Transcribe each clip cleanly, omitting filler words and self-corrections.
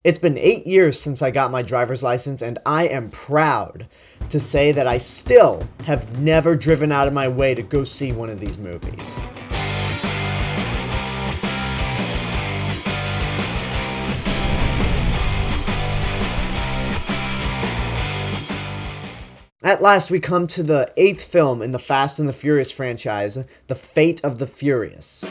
It's been 8 years since I got my driver's license, and I am proud to say that I still have never driven out of my way to go see one of these movies. At last, we come to the 8th film in the Fast and the Furious franchise, The Fate of the Furious.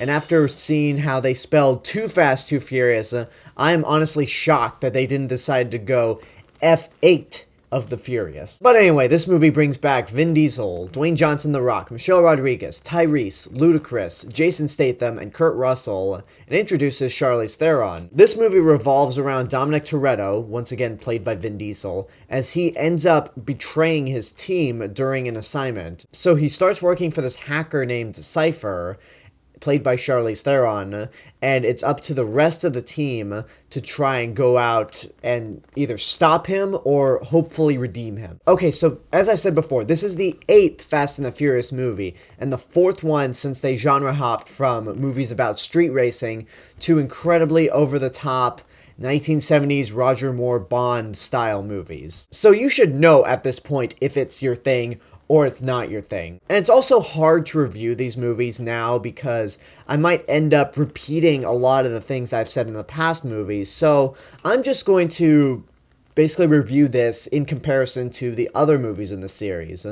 And after seeing how they spelled Too Fast, Too Furious, I am honestly shocked that they didn't decide to go F8 of the Furious. But anyway, this movie brings back Vin Diesel, Dwayne Johnson The Rock, Michelle Rodriguez, Tyrese, Ludacris, Jason Statham, and Kurt Russell, and introduces Charlize Theron. This movie revolves around Dominic Toretto, once again played by Vin Diesel, as he ends up betraying his team during an assignment. So he starts working for this hacker named Cypher, played by Charlize Theron, and it's up to the rest of the team to try and go out and either stop him or hopefully redeem him. Okay, so as I said before, this is the 8th Fast and the Furious movie, and the 4th one since they genre hopped from movies about street racing to incredibly over-the-top 1970s Roger Moore Bond style movies. So you should know at this point if it's your thing or it's not your thing. And it's also hard to review these movies now because I might end up repeating a lot of the things I've said in the past movies, so I'm just going to basically review this in comparison to the other movies in the series.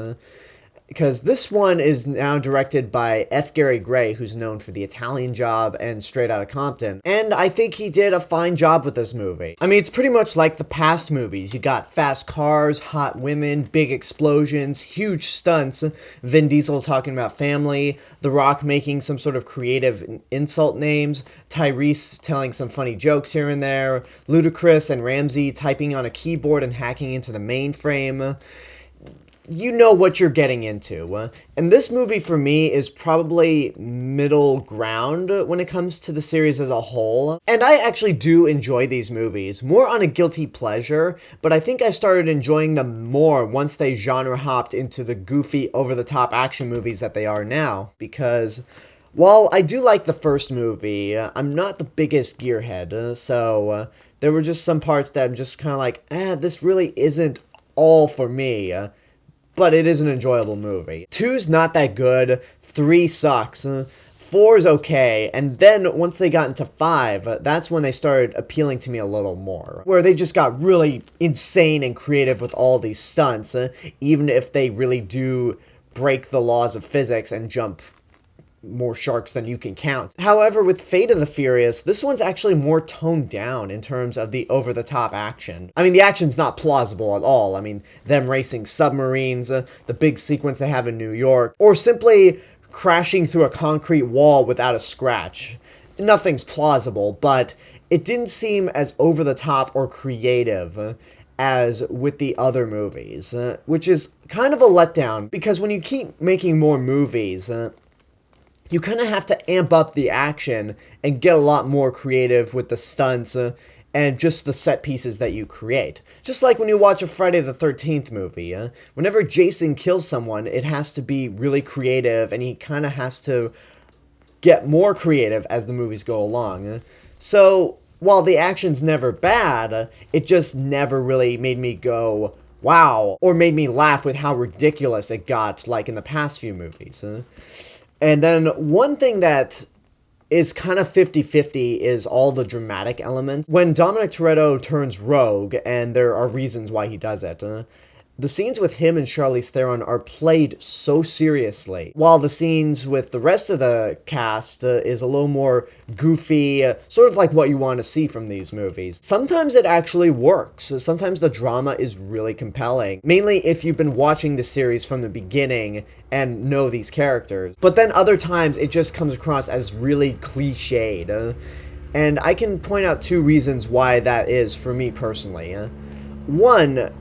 Because this one is now directed by F. Gary Gray, who's known for The Italian Job and Straight Outta Compton. And I think he did a fine job with this movie. I mean, it's pretty much like the past movies. You got fast cars, hot women, big explosions, huge stunts, Vin Diesel talking about family, The Rock making some sort of creative insult names, Tyrese telling some funny jokes here and there, Ludacris and Ramsey typing on a keyboard and hacking into the mainframe. You know what you're getting into. And this movie, for me, is probably middle ground when it comes to the series as a whole. And I actually do enjoy these movies, more on a guilty pleasure, but I think I started enjoying them more once they genre hopped into the goofy, over-the-top action movies that they are now. Because while I do like the first movie, I'm not the biggest gearhead, so there were just some parts that I'm just kind of like, this really isn't all for me. But it is an enjoyable movie. 2's not that good, 3 sucks, 4's okay, and then once they got into 5, that's when they started appealing to me a little more. Where they just got really insane and creative with all these stunts, even if they really do break the laws of physics and jump more sharks than you can count. However, with Fate of the Furious, this one's actually more toned down in terms of the over-the-top action. I mean, the action's not plausible at all. I mean, them racing submarines, the big sequence they have in New York, or simply crashing through a concrete wall without a scratch. Nothing's plausible, but it didn't seem as over-the-top or creative as with the other movies, which is kind of a letdown, because when you keep making more movies, you kind of have to amp up the action and get a lot more creative with the stunts and just the set pieces that you create. Just like when you watch a Friday the 13th movie. Whenever Jason kills someone, it has to be really creative, and he kind of has to get more creative as the movies go along. So while the action's never bad, it just never really made me go, wow, or made me laugh with how ridiculous it got, like in the past few movies. And then one thing that is kind of 50-50 is all the dramatic elements. When Dominic Toretto turns rogue, and there are reasons why he does it, the scenes with him and Charlize Theron are played so seriously, while the scenes with the rest of the cast is a little more goofy, sort of like what you want to see from these movies. Sometimes it actually works. Sometimes the drama is really compelling, mainly if you've been watching the series from the beginning and know these characters. But then other times it just comes across as really cliched. And I can point out 2 reasons why that is for me personally. One,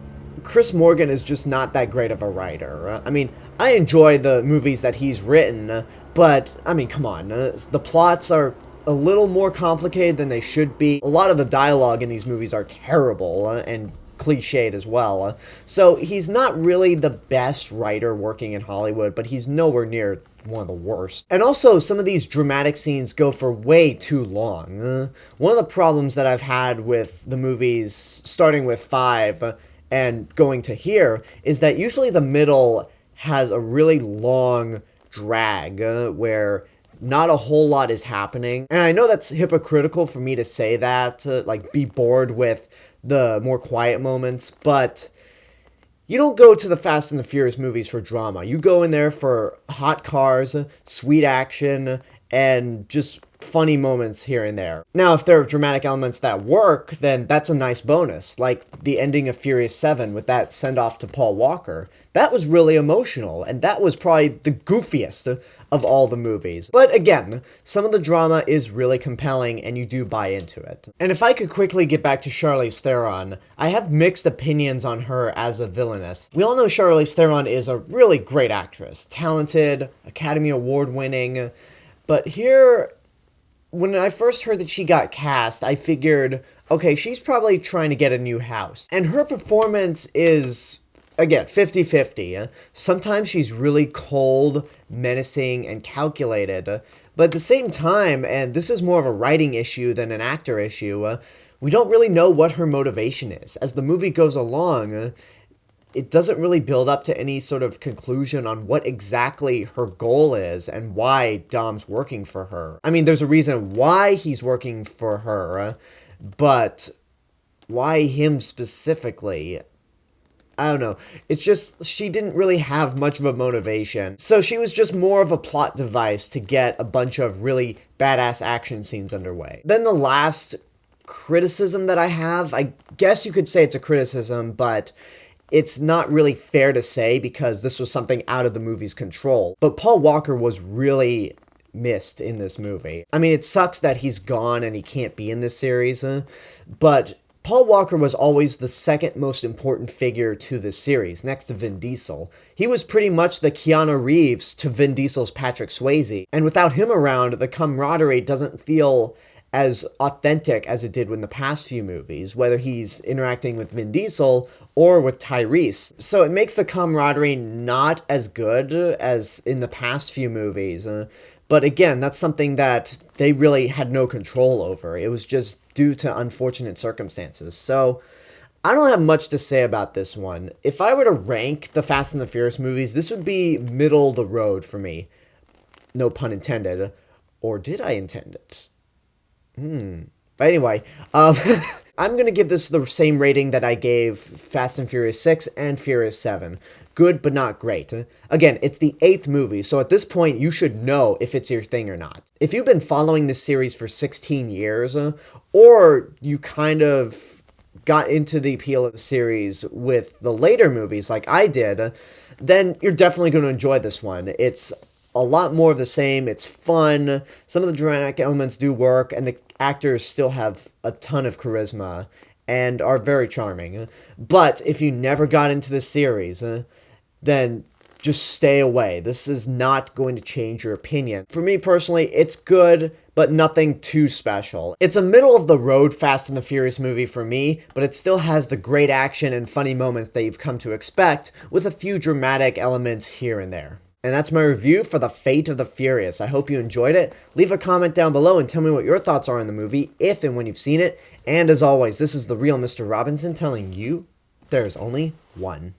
Chris Morgan is just not that great of a writer. I mean, I enjoy the movies that he's written, but, I mean, come on. The plots are a little more complicated than they should be. A lot of the dialogue in these movies are terrible and cliched as well. So he's not really the best writer working in Hollywood, but he's nowhere near one of the worst. And also, some of these dramatic scenes go for way too long. One of the problems that I've had with the movies, starting with 5 and going to here, is that usually the middle has a really long drag where not a whole lot is happening. And I know that's hypocritical for me to say that, like be bored with the more quiet moments, but you don't go to the Fast and the Furious movies for drama. You go in there for hot cars, sweet action, and just funny moments here and there. Now, if there are dramatic elements that work, then that's a nice bonus. Like the ending of Furious 7 with that send-off to Paul Walker. That was really emotional, and that was probably the goofiest of all the movies. But again, some of the drama is really compelling, and you do buy into it. And if I could quickly get back to Charlize Theron, I have mixed opinions on her as a villainess. We all know Charlize Theron is a really great actress. Talented, Academy Award winning. But here, when I first heard that she got cast, I figured, okay, she's probably trying to get a new house. And her performance is, again, 50-50. Sometimes she's really cold, menacing, and calculated. But at the same time, and this is more of a writing issue than an actor issue, we don't really know what her motivation is. As the movie goes along, it doesn't really build up to any sort of conclusion on what exactly her goal is and why Dom's working for her. I mean, there's a reason why he's working for her, but why him specifically? I don't know. It's just, she didn't really have much of a motivation. So she was just more of a plot device to get a bunch of really badass action scenes underway. Then the last criticism that I have, I guess you could say it's a criticism, but it's not really fair to say because this was something out of the movie's control. But Paul Walker was really missed in this movie. I mean, it sucks that he's gone and he can't be in this series, but Paul Walker was always the second most important figure to this series, next to Vin Diesel. He was pretty much the Keanu Reeves to Vin Diesel's Patrick Swayze. And without him around, the camaraderie doesn't feel as authentic as it did in the past few movies, whether he's interacting with Vin Diesel or with Tyrese. So it makes the camaraderie not as good as in the past few movies. But again, that's something that they really had no control over. It was just due to unfortunate circumstances. So I don't have much to say about this one. If I were to rank the Fast and the Furious movies, this would be middle of the road for me. No pun intended. Or did I intend it? But anyway, I'm going to give this the same rating that I gave Fast and Furious 6 and Furious 7. Good, but not great. Again, it's the 8th movie, so at this point, you should know if it's your thing or not. If you've been following this series for 16 years, or you kind of got into the appeal of the series with the later movies like I did, then you're definitely going to enjoy this one. It's a lot more of the same. It's fun. Some of the dramatic elements do work, and the actors still have a ton of charisma and are very charming. But if you never got into the series, then just stay away. This is not going to change your opinion. For me personally, it's good, but nothing too special. It's a middle-of-the-road Fast and the Furious movie for me, but it still has the great action and funny moments that you've come to expect, with a few dramatic elements here and there. And that's my review for The Fate of the Furious. I hope you enjoyed it. Leave a comment down below and tell me what your thoughts are on the movie, if and when you've seen it. And as always, this is the real Mr. Robinson telling you there's only one.